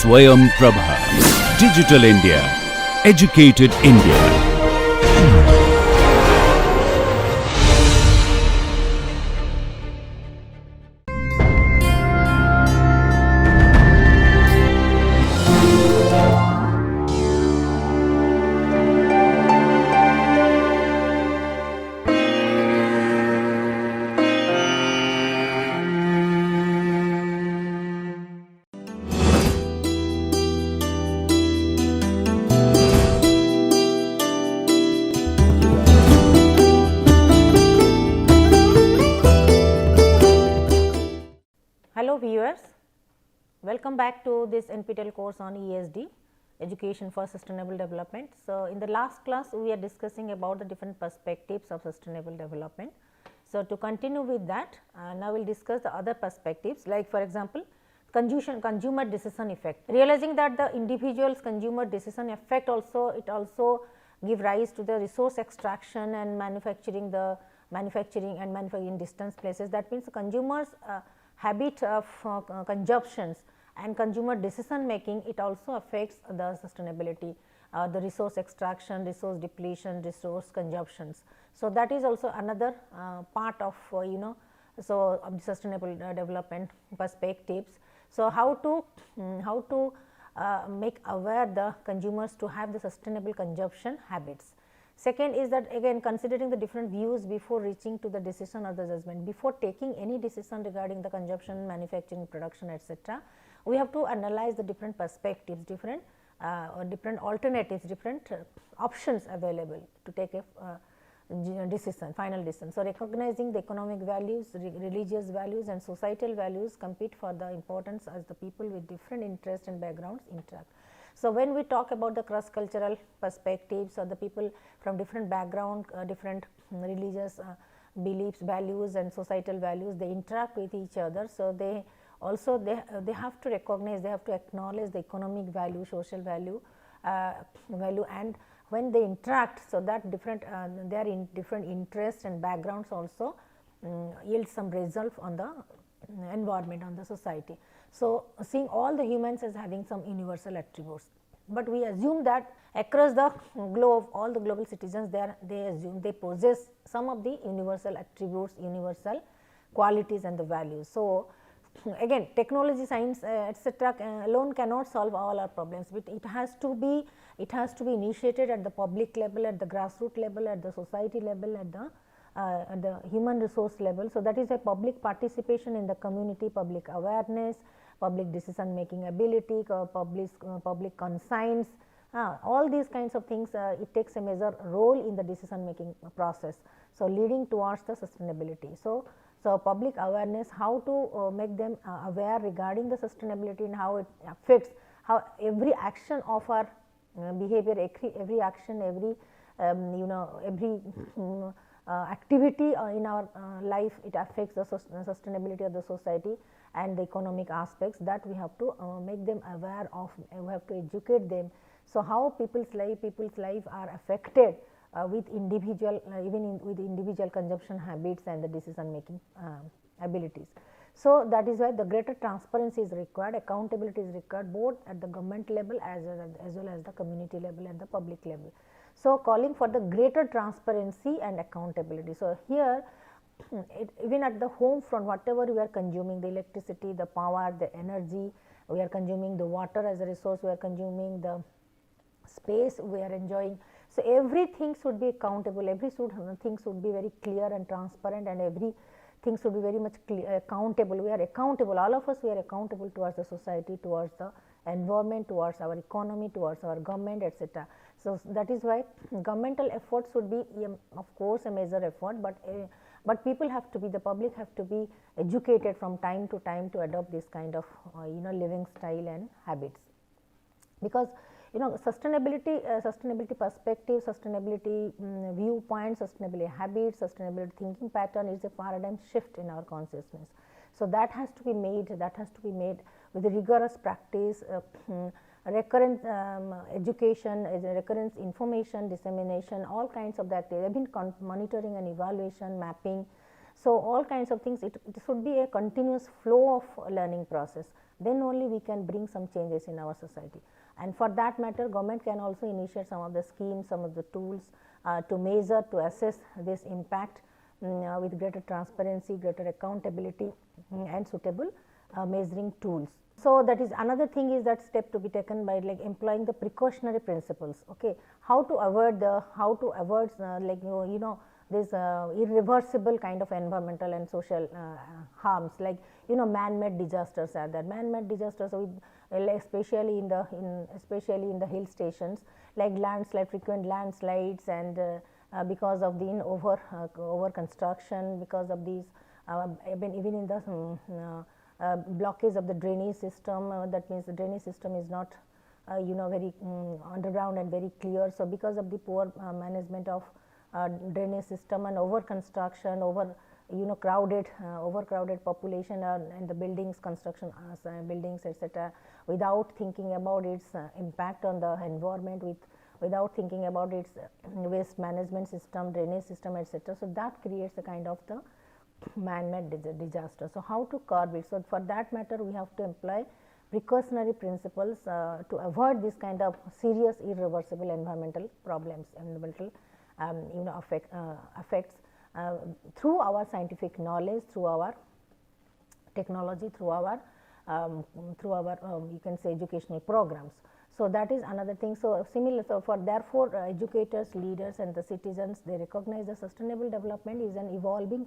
Swayam Prabha. Digital India. Educated India. Hello viewers, welcome back to this NPTEL course on ESD, Education for Sustainable Development. So, in the last class we are discussing about the different perspectives of sustainable development. So, to continue with that, now we will discuss the other perspectives, like for example, consumer decision effect. Realizing that the individual's consumer decision effect also give rise to the resource extraction and manufacturing in distant places. That means the consumers habit of consumptions and consumer decision making, it also affects the sustainability, the resource extraction, resource depletion, resource consumptions. So, that is also another part of so of the sustainable development perspectives. So, how to make aware the consumers to have the sustainable consumption habits. Second is that again considering the different views before reaching to the decision or the judgment. Before taking any decision regarding the consumption, manufacturing, production, etc., we have to analyze the different perspectives, different alternatives, different options available to take a decision, final decision. So, recognizing the economic values, religious values and societal values compete for the importance as the people with different interests and backgrounds interact. So, when we talk about the cross cultural perspectives or the people from different background, different religious beliefs, values and societal values, they interact with each other. So, they also they have to recognize, they have to acknowledge the economic value, social value and when they interact, so that different they are in different interests and backgrounds also yield some result on the environment, on the society. So, seeing all the humans as having some universal attributes, but we assume that across the globe all the global citizens they possess some of the universal attributes, universal qualities and the values. So, again technology, science etc., alone cannot solve all our problems, but it has to be initiated at the public level, at the grassroots level, at the society level, at the human resource level. So, that is a public participation in the community, public awareness, public decision making ability, public conscience, all these kinds of things it takes a major role in the decision making process. So, leading towards the sustainability. So, public awareness, how to make them aware regarding the sustainability and how it affects, how every action of our behavior, every action, every every activity in our life, it affects the sustainability of the society and the economic aspects, that we have to make them aware of, we have to educate them. So, how people's life are affected with individual with individual consumption habits and the decision making abilities. So, that is why the greater transparency is required, accountability is required both at the government level as well as the community level and the public level. So, calling for the greater transparency and accountability. So, here even at the home front, whatever we are consuming, the electricity, the power, the energy, we are consuming the water as a resource, we are consuming the space we are enjoying. So, everything should be accountable, everything should be very clear and transparent, and everything should be very much accountable. We are accountable, all of us we are accountable towards the society, towards the environment, towards our economy, towards our government, etc. So, that is why governmental efforts should be of course a major effort, but people have to be, the public have to be educated from time to time to adopt this kind of living style and habits. Because sustainability perspective, sustainability viewpoint, sustainability habits, sustainability thinking pattern is a paradigm shift in our consciousness. So, that has to be made with rigorous practice, recurrent education, recurrent information dissemination, all kinds of that. They have been monitoring and evaluation, mapping. So, all kinds of things, it should be a continuous flow of learning process, then only we can bring some changes in our society. And for that matter, government can also initiate some of the schemes, some of the tools to measure, to assess this impact with greater transparency, greater accountability and suitable measuring tools. So, that is another thing is that step to be taken by like employing the precautionary principles. Okay. How to avoid like you know this irreversible kind of environmental and social harms, like you know man-made disasters are there. Man-made disasters with especially in the hill stations, like landslide, frequent landslides, and because of the over construction, because of these even in the blockage of the drainage system, that means the drainage system is not you know very underground and very clear. So, because of the poor management of drainage system and over construction, crowded overcrowded population and the buildings construction buildings etc., without thinking about its impact on the environment, without thinking about its waste management system, drainage system etc. So, that creates a kind of the man-made disaster. So, how to curb it? So, for that matter we have to employ precautionary principles to avoid this kind of serious irreversible environmental problems, environmental effects through our scientific knowledge, through our technology, through our you can say educational programs. So, that is another thing. So, similar, so for therefore, educators, leaders and the citizens, they recognize the sustainable development is an evolving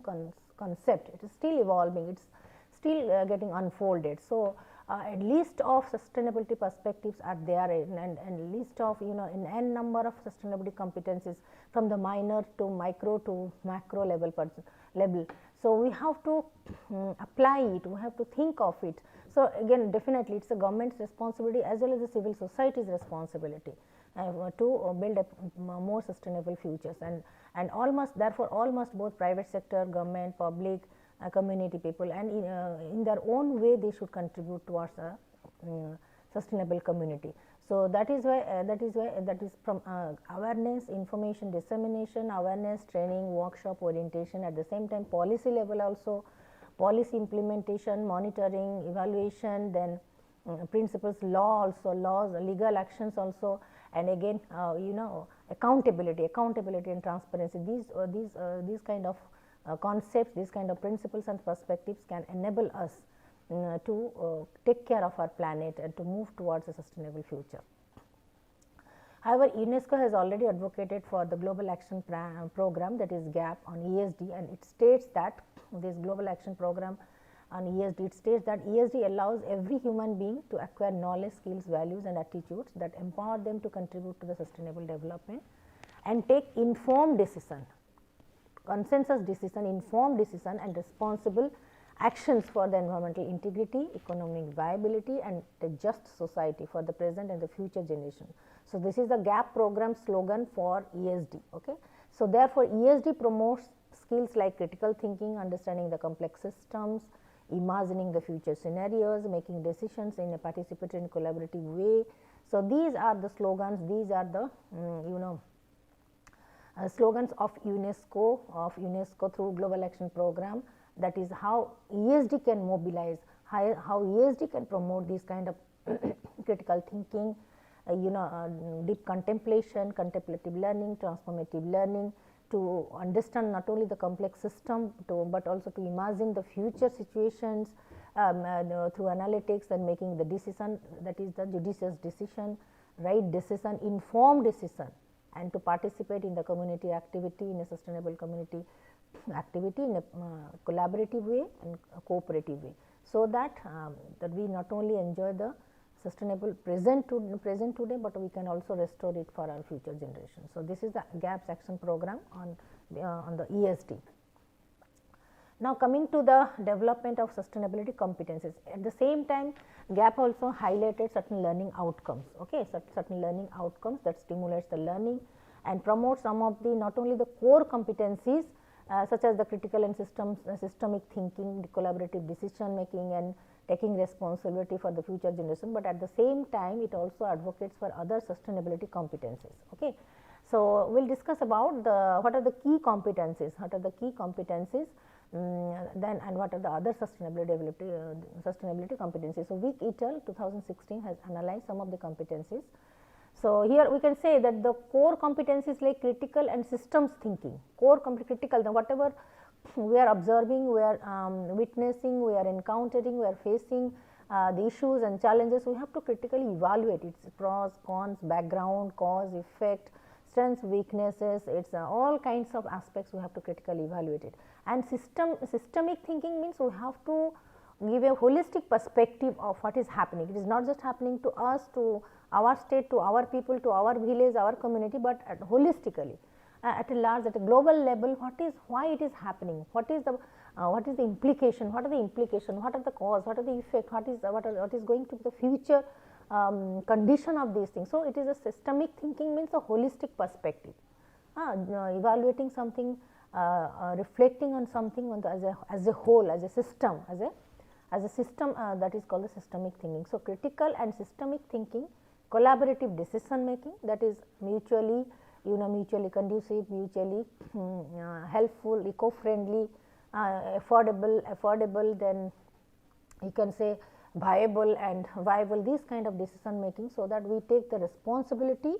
concept. It is still evolving, it is still getting unfolded. So, a list of sustainability perspectives are there, and list of in n number of sustainability competencies from the minor to micro to macro level. So, we have to apply it, we have to think of it. So, again definitely it is a government's responsibility as well as the civil society's responsibility to build a more sustainable futures, and all must, therefore, all must, both private sector, government, public, community people, and in their own way they should contribute towards a sustainable community. So, that is from awareness, information dissemination, awareness, training, workshop, orientation, at the same time policy level also, policy implementation, monitoring, evaluation, then principles, laws, legal actions also, and again accountability and transparency. These kind of concepts, these kind of principles and perspectives can enable us to take care of our planet and to move towards a sustainable future. However, UNESCO has already advocated for the Global Action Program, that is GAP, on ESD, and it states that this Global Action Program on ESD, it states that ESD allows every human being to acquire knowledge, skills, values and attitudes that empower them to contribute to the sustainable development and take informed decision, consensus decision, informed decision and responsible actions for the environmental integrity, economic viability and a just society for the present and the future generation. So, this is the GAP program slogan for ESD. Okay. So, therefore, ESD promotes skills like critical thinking, understanding the complex systems, imagining the future scenarios, making decisions in a participatory and collaborative way. So, these are the slogans, these are the slogans of UNESCO through Global Action Program. That is how ESD can mobilize, how ESD can promote this kind of critical thinking, deep contemplation, contemplative learning, transformative learning, to understand not only the complex system but also to imagine the future situations through analytics and making the decision, that is the judicious decision, right decision, informed decision, and to participate in the community activity, in a sustainable community activity in a collaborative way and a cooperative way. So, that we not only enjoy the sustainable present today, but we can also restore it for our future generations. So, this is the GAPS action program on the ESD. Now, coming to the development of sustainability competencies, at the same time GAP also highlighted certain learning outcomes, okay, certain learning outcomes that stimulates the learning and promotes some of the not only the core competencies such as the critical and systemic thinking, the collaborative decision making and taking responsibility for the future generation, but at the same time it also advocates for other sustainability competencies. Okay. So, we will discuss about what are the key competencies, Then and what are the other sustainability competencies. So, Wick et al. 2016 has analyzed some of the competencies. So, here we can say that the core competencies like critical and systems thinking, critical, the whatever we are observing, we are witnessing, we are encountering, we are facing the issues and challenges, we have to critically evaluate its pros, cons, background, cause, effect, strengths, weaknesses, it's all kinds of aspects we have to critically evaluate it. And systemic thinking means we have to give a holistic perspective of what is happening. It is not just happening to us, to our state, to our people, to our village, our community, but holistically at a large, at a global level, why it is happening, what is the implication, what are the implication, what are the cause, what are the effect, what is going to be the future condition of these things. So, it is a systemic thinking means a holistic perspective, evaluating something, reflecting on something on as a whole, as a system, that is called the systemic thinking. So, critical and systemic thinking, collaborative decision making, that is mutually conducive, mutually helpful, eco-friendly, affordable, then you can say viable and viable, these kind of decision making, so that we take the responsibility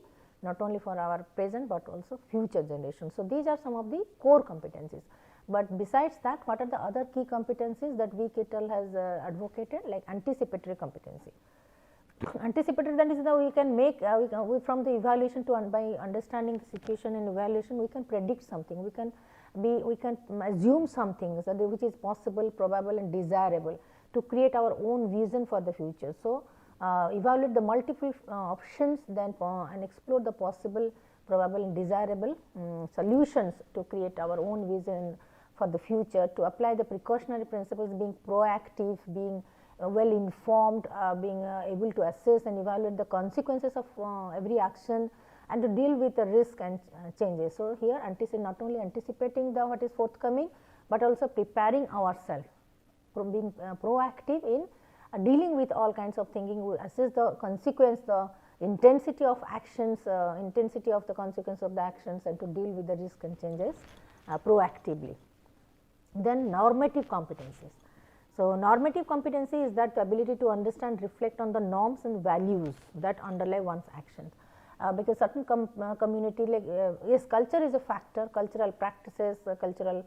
not only for our present, but also future generations. So, these are some of the core competencies. But besides that, what are the other key competencies that Wick et al. Has advocated, like anticipatory competency. Anticipatory, that is the we can make from the evaluation to by understanding the situation and evaluation, we can predict something, we can assume something which is possible, probable and desirable, to create our own vision for the future. So, evaluate the multiple options, then and explore the possible, probable and desirable solutions to create our own vision for the future, to apply the precautionary principles, being proactive, being well informed, being able to assess and evaluate the consequences of every action, and to deal with the risk and changes. So, here not only anticipating what is forthcoming, but also preparing ourselves, being proactive in dealing with all kinds of thinking, we assess the consequence, the intensity of actions, intensity of the consequence of the actions, and to deal with the risk and changes proactively. Then normative competencies. So, normative competency is that ability to understand, reflect on the norms and values that underlie one's actions. Because certain community, like yes, culture is a factor, cultural practices, cultural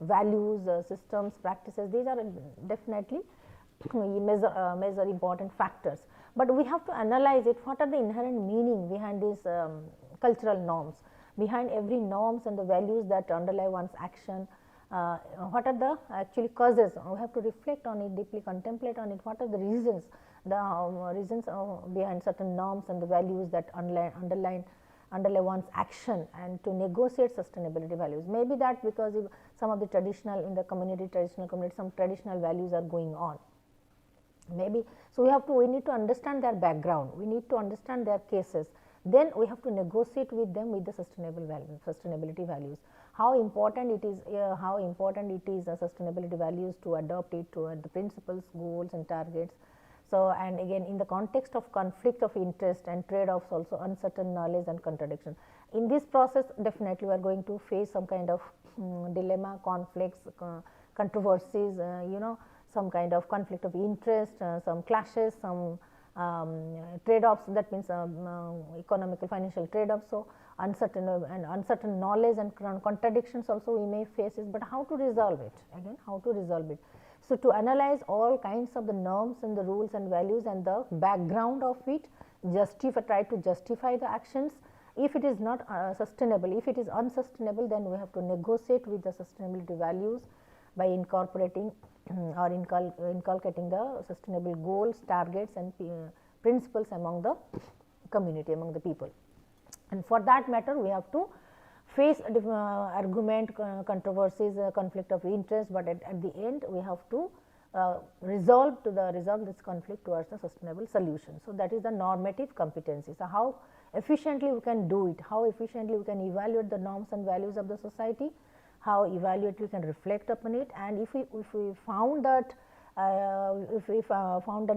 values, systems, practices, these are definitely major important factors. But we have to analyze it, what are the inherent meaning behind these cultural norms, behind every norms and the values that underlie one's action. What are the actually causes? We have to reflect on it, deeply contemplate on it. What are the reasons? The reasons behind certain norms and the values that underlie one's action, and to negotiate sustainability values. Maybe that because some of the traditional some traditional values are going on. Maybe so we need to understand their background. We need to understand their cases. Then we have to negotiate with them with the sustainability values. How important it is sustainability values to adopt it to the principles, goals and targets. So, and again in the context of conflict of interest and trade-offs, also uncertain knowledge and contradiction. In this process, definitely we are going to face some kind of dilemma, conflicts, controversies, some kind of conflict of interest, some clashes, some trade-offs, that means economical, financial trade-offs. So, uncertain knowledge and contradictions also we may face it, but how to resolve it, again how to resolve it. So, to analyze all kinds of the norms and the rules and values and the background of it, try to justify the actions. If it is not sustainable, if it is unsustainable, then we have to negotiate with the sustainability values by incorporating or inculcating the sustainable goals, targets and principles among the community, among the people. And for that matter, we have to face argument, controversies, conflict of interest, but at the end we have to resolve this conflict towards a sustainable solution. So, that is the normative competency. So, how efficiently we can do it, how efficiently we can evaluate the norms and values of the society, how evaluate we can reflect upon it, and if we found that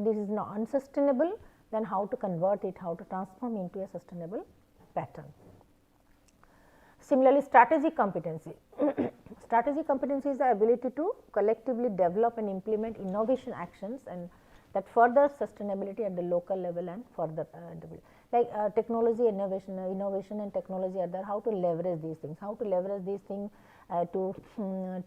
this is not unsustainable, then how to convert it, how to transform into a sustainable pattern. Similarly, strategic competency. Strategic competency is the ability to collectively develop and implement innovation actions and that further sustainability at the local level and further like technology innovation and technology are there, how to leverage these things, to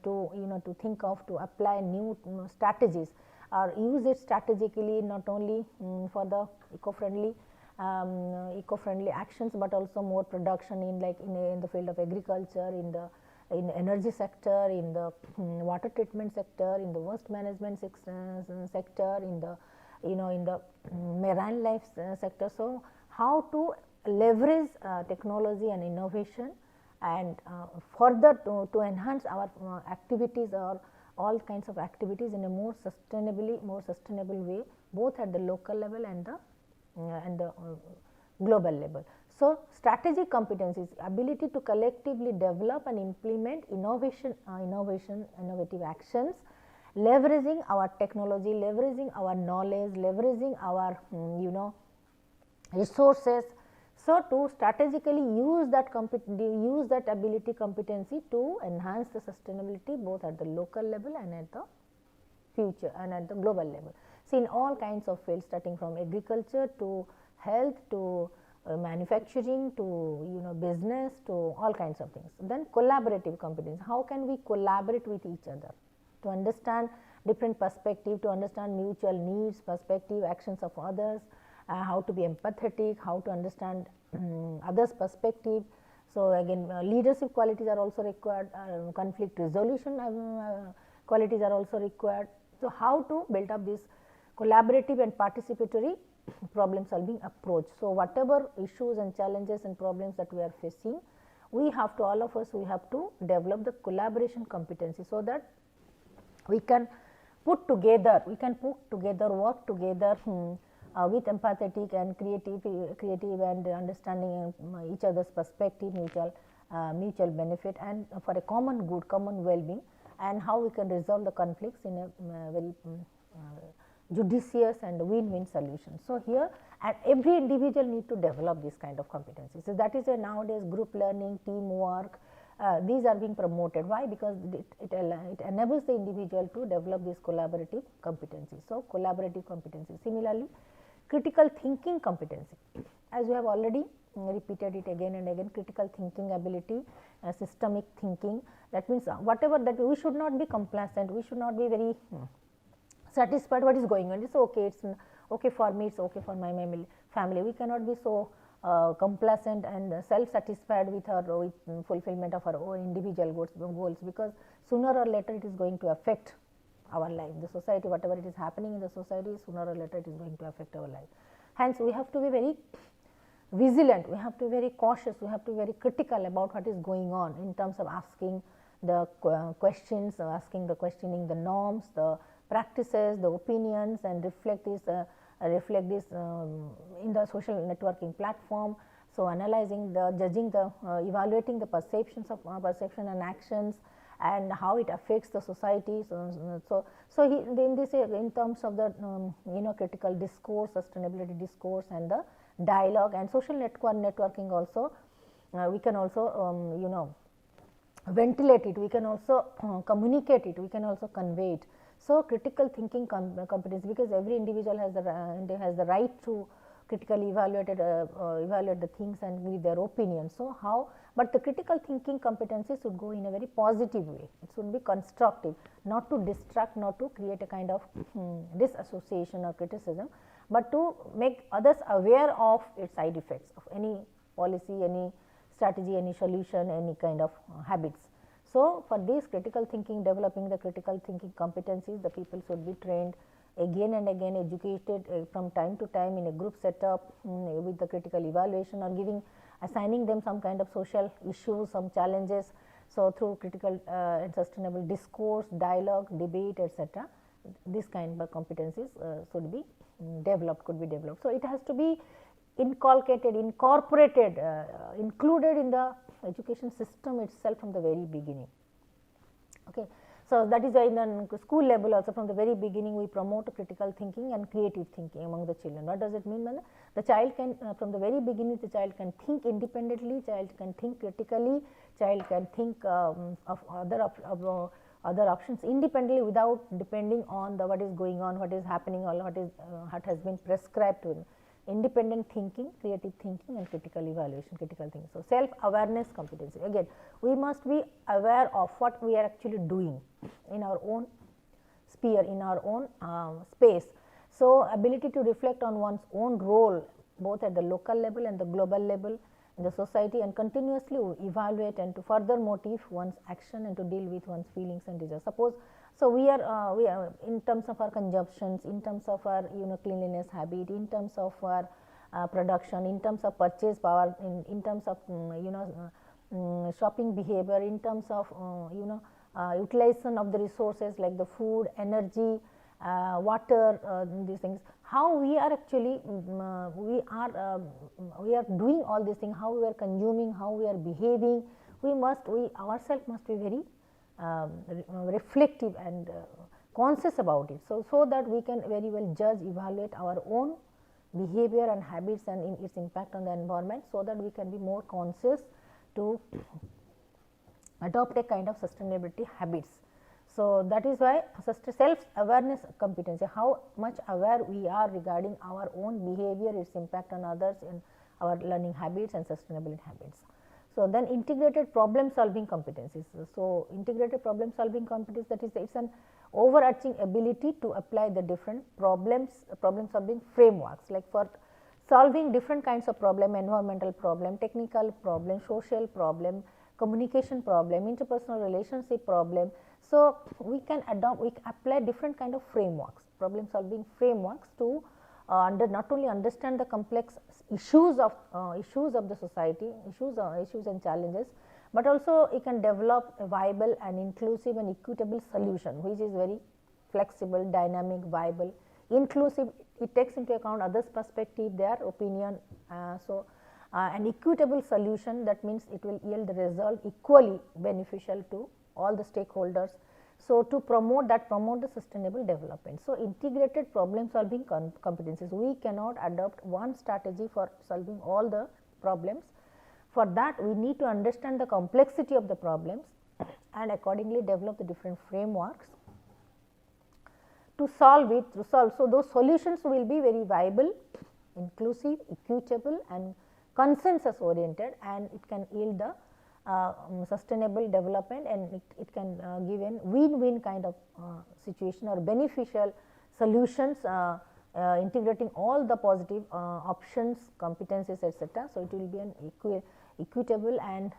to think of, to apply new strategies or use it strategically, not only for the eco-friendly actions, but also more production in like in the field of agriculture, in energy sector, in the water treatment sector, in the waste management sector, in the in the marine life sector. So, how to leverage technology and innovation and further to enhance our activities or all kinds of activities in a more sustainable way, both at the local level and the global level. So, strategic competencies, ability to collectively develop and implement innovative actions, leveraging our technology, leveraging our knowledge, leveraging our resources. So, to strategically use that ability competency to enhance the sustainability both at the local level and at the future and at the global level. See, in all kinds of fields, starting from agriculture to health to manufacturing to business to all kinds of things. Then collaborative competence, how can we collaborate with each other to understand different perspective, to understand mutual needs, perspective, actions of others, how to be empathetic, how to understand others' perspective. So, again leadership qualities are also required, conflict resolution qualities are also required. So, how to build up this collaborative and participatory problem solving approach. So, whatever issues and challenges and problems that we are facing, we have to, all of us, we have to develop the collaboration competency, so that we can work together, work together with empathetic and creative and understanding each other's perspective, mutual benefit, and for a common good, common well-being, and how we can resolve the conflicts in a very judicious and win-win solution. So, here and every individual need to develop this kind of competencies. So, that is a nowadays group learning, teamwork, these are being promoted. Why? Because it enables the individual to develop this collaborative competency. So, collaborative competency. Similarly, critical thinking competency, as we have already repeated it again and again, critical thinking ability, systemic thinking. That means, whatever that we should not be complacent, we should not be very satisfied what is going on. It's okay, it's okay for me, it's okay for my family. We cannot be so complacent and self-satisfied with our fulfillment of our own individual goals, because sooner or later it is going to affect our life. The society, whatever it is happening in the society, sooner or later it is going to affect our life. Hence, we have to be very vigilant, we have to be very cautious, we have to be very critical about what is going on in terms of asking the questions, questioning the norms, the practices, the opinions, and reflect this in the social networking platform. So, analyzing judging evaluating the perception and actions, and how it affects the society. In terms of the critical discourse, sustainability discourse, and the dialogue and social networking also, we can also ventilate it, we can also communicate it, we can also convey it. So, critical thinking competence, because every individual has the right to critically evaluate the things and give their opinion. So, how, but the critical thinking competencies should go in a very positive way, it should be constructive, not to distract, not to create a kind of disassociation or criticism, but to make others aware of its side effects of any policy, any strategy, any solution, any kind of habits. So, for this critical thinking, developing the critical thinking competencies, the people should be trained again and again, educated from time to time in a group setup with the critical evaluation, or assigning them some kind of social issues, some challenges. So, through critical and sustainable discourse, dialogue, debate, etc., this kind of competencies should be developed, could be developed. So, it has to be inculcated, incorporated, included in the education system itself from the very beginning. Okay. So, So, that is why in the school level also from the very beginning we promote critical thinking and creative thinking among the children. What does it mean? The child can from the very beginning the child can think independently, child can think critically, child can think of other options independently without depending on the what is going on, what is happening or what has been prescribed to them. Independent thinking, creative thinking and critical evaluation, critical thinking. So, self awareness competency, again we must be aware of what we are actually doing in our own sphere, in our own space. So, ability to reflect on one's own role both at the local level and the global level in the society and continuously evaluate and to further motive one's action and to deal with one's feelings and desires. Suppose, so we are in terms of our consumptions, in terms of our cleanliness habit, in terms of our production, in terms of purchase power, in terms of shopping behavior, in terms of utilization of the resources like the food, energy, water, these things, how we are actually we are doing all these things, how we are consuming, how we are behaving, we ourselves must be very reflective and conscious about it. So that we can very well judge, evaluate our own behavior and habits and its impact on the environment, so that we can be more conscious to adopt a kind of sustainability habits. So, that is why self awareness competency, how much aware we are regarding our own behavior, its impact on others and our learning habits and sustainability habits. So, then integrated problem solving competencies. So, integrated problem solving competence, that is it is an overarching ability to apply the different problem solving frameworks, like for solving different kinds of problem, environmental problem, technical problem, social problem, communication problem, interpersonal relationship problem. So, we can apply different kind of frameworks, problem solving frameworks to not only understand the complex issues of the society, issues and challenges, but also it can develop a viable and inclusive and equitable solution, which is very flexible, dynamic, viable, inclusive. It takes into account others' perspective, their opinion. An equitable solution, that means it will yield the result equally beneficial to all the stakeholders. So, to promote the sustainable development. So, integrated problem solving competencies, we cannot adopt one strategy for solving all the problems. For that we need to understand the complexity of the problems and accordingly develop the different frameworks to solve it. So, those solutions will be very viable, inclusive, equitable and consensus oriented, and it can yield the sustainable development, and it can give a win-win kind of situation or beneficial solutions, integrating all the positive options, competencies, etc. So, it will be an equitable and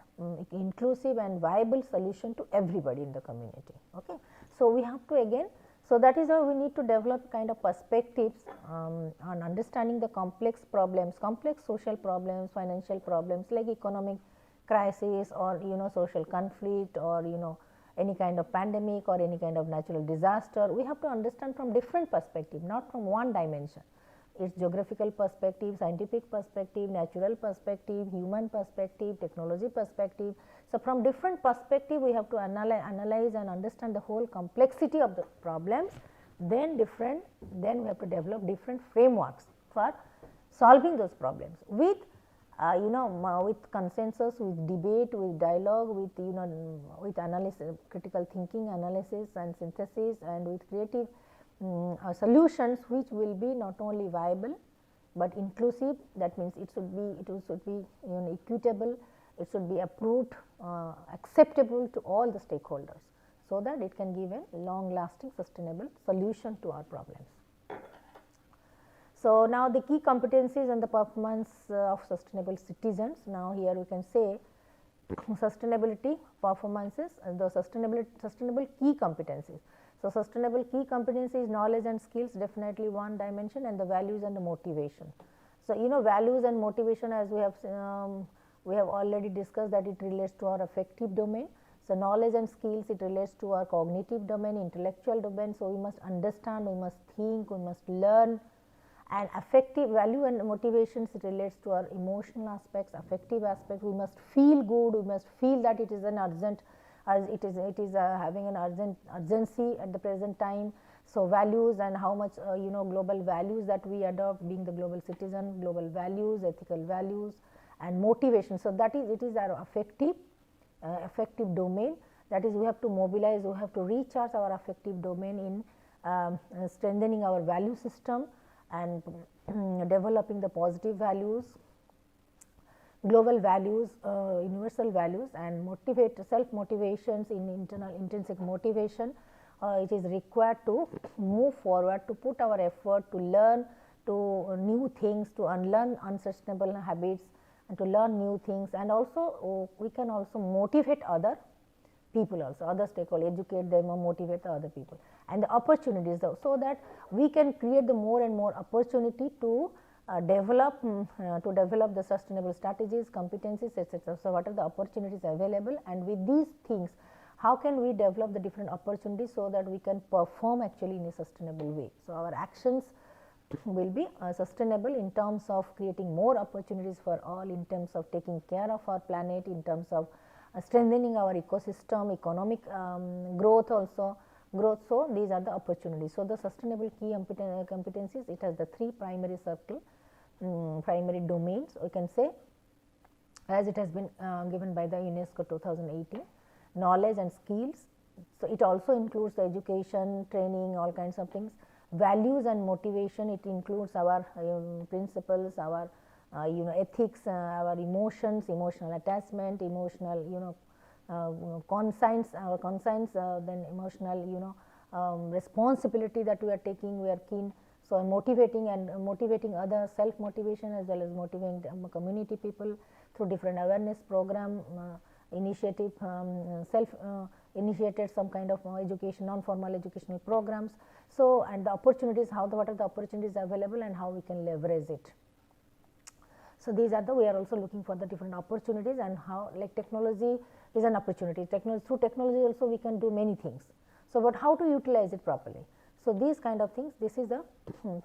inclusive and viable solution to everybody in the community. Okay. So, we have to again, so that is how we need to develop kind of perspectives on understanding the complex problems, complex social problems, financial problems like economic crisis or social conflict or any kind of pandemic or any kind of natural disaster. We have to understand from different perspective, not from one dimension. Its geographical perspective, scientific perspective, natural perspective, human perspective, technology perspective. So, from different perspective we have to analyze and understand the whole complexity of the problems, then we have to develop different frameworks for solving those problems with with consensus, with debate, with dialogue, with with analysis, critical thinking, analysis and synthesis, and with creative solutions which will be not only viable, but inclusive. That means it should be equitable, it should be approved, acceptable to all the stakeholders, so that it can give a long lasting sustainable solution to our problems. So, now the key competencies and the performance of sustainable citizens. Now, here we can say sustainability performances and the sustainable key competencies. So, sustainable key competency is knowledge and skills, definitely one dimension, and the values and the motivation. So, values and motivation, as we have already discussed, that it relates to our affective domain. So, knowledge and skills, it relates to our cognitive domain, intellectual domain. So, we must understand, we must think, we must learn, and affective value and motivations, it relates to our emotional aspects, affective aspects. We must feel good, we must feel that it is an urgent it is having an urgency at the present time. So, values and how much global values that we adopt, being the global citizen, global values, ethical values and motivation. So, that is, it is our affective domain, that is we have to mobilize, we have to recharge our affective domain in strengthening our value system and developing the positive values, global values, universal values, and self motivations in internal intrinsic motivation. It is required to move forward, to put our effort, to learn to new things, to unlearn unsustainable habits and to learn new things, and also we can also motivate other people also, other stakeholders, educate them or motivate the other people, and the opportunities, so that we can create the more and more opportunity to develop the sustainable strategies, competencies, etc. So, what are the opportunities available, and with these things how can we develop the different opportunities, so that we can perform actually in a sustainable way. So, our actions will be sustainable in terms of creating more opportunities for all, in terms of taking care of our planet, in terms of strengthening our ecosystem, economic growth also. So, these are the opportunities. So, the sustainable key competencies, it has the 3 primary circle, primary domains, we can say, as it has been given by the UNESCO 2018, knowledge and skills. So, it also includes the education, training, all kinds of things. Values and motivation, it includes our principles, our ethics, our emotions, emotional attachment, emotional conscience, our conscience, then emotional responsibility that we are taking, we are keen. So, motivating others, self motivation as well as motivating community people through different awareness program, initiative, self initiated some kind of education, non-formal educational programs. So, and the opportunities, what are the opportunities available and how we can leverage it. So, these are we are also looking for the different opportunities, and how, like, technology is an opportunity. Through technology also we can do many things. So, but how to utilize it properly. So, these kind of things, this is the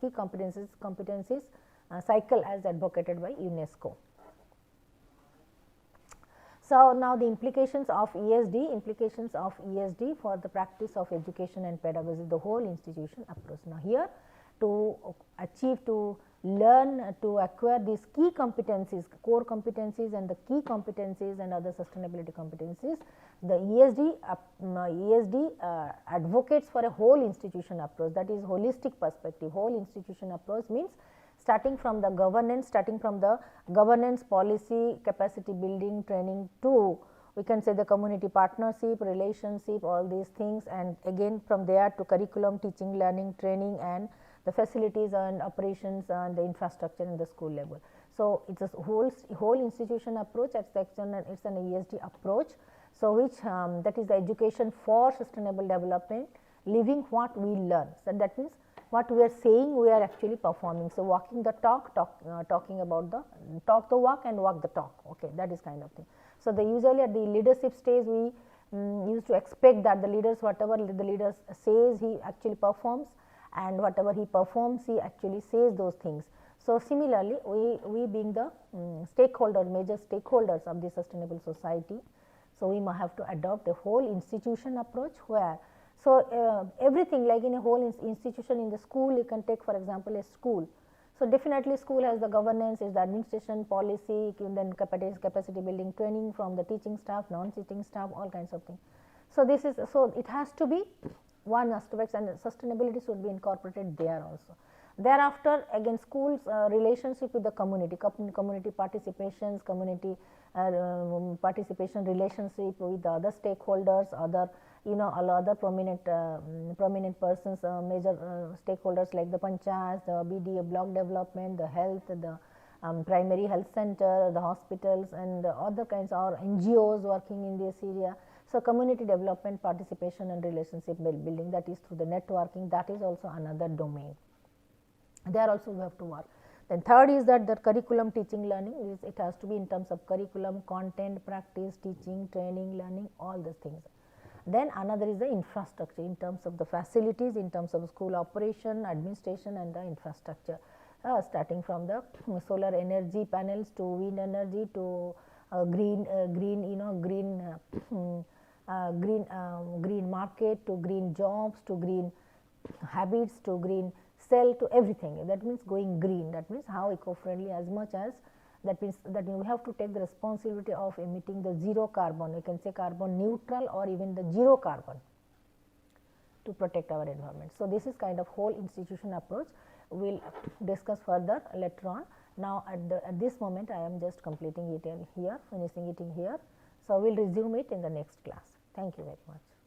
key competencies cycle as advocated by UNESCO. So, now the implications of ESD for the practice of education and pedagogy, the whole institution approach. Now, here to achieve, to learn, to acquire these key competencies, core competencies and the key competencies and other sustainability competencies, the ESD advocates for a whole institution approach, that is holistic perspective. Whole institution approach means starting from the governance, policy, capacity building, training, to we can say the community partnership, relationship, all these things, and again from there to curriculum, teaching, learning, training, and the facilities and operations and the infrastructure in the school level. So, it is a whole institution approach, it is an ESD approach. So, which that is the education for sustainable development, living what we learn. So, that means what we are saying, we are actually performing. So, walking the talk, talking about talk the walk and walk the talk, okay, that is kind of thing. So, usually at the leadership stage, we used to expect that the leaders, whatever the leader says, he actually performs, and whatever he performs, he actually says those things. So, similarly, we being the major stakeholders of the sustainable society, so we might have to adopt a whole institution approach, where everything, like in a whole institution, in the school, you can take for example a school. So, definitely school has the governance, is the administration, policy, then capacity building, training from the teaching staff, non-teaching staff, all kinds of things. So, it has to be one aspect, and sustainability should be incorporated there also. Thereafter, again schools relationship with the community participations, community participation relationship with the other stakeholders, other other prominent persons, major stakeholders like the panchayats, the BDA, block development, the health, the primary health center, the hospitals, and other kinds, or NGOs working in this area. So, community development, participation and relationship building, that is through the networking, that is also another domain. There also we have to work. Then third is that the curriculum, teaching, learning, it has to be in terms of curriculum, content, practice, teaching, training, learning, all these things. Then another is the infrastructure, in terms of the facilities, in terms of school operation, administration, and the infrastructure, starting from the solar energy panels to wind energy to green green market to green jobs to green habits to green cell to everything. That means going green. That means how eco-friendly as much as that means that we have to take the responsibility of emitting the zero carbon. You can say carbon neutral or even the zero carbon to protect our environment. So, this is kind of whole institution approach. We will discuss further later on. Now, at this moment I am just completing it in here, finishing it in here. So, we will resume it in the next class. Thank you very much.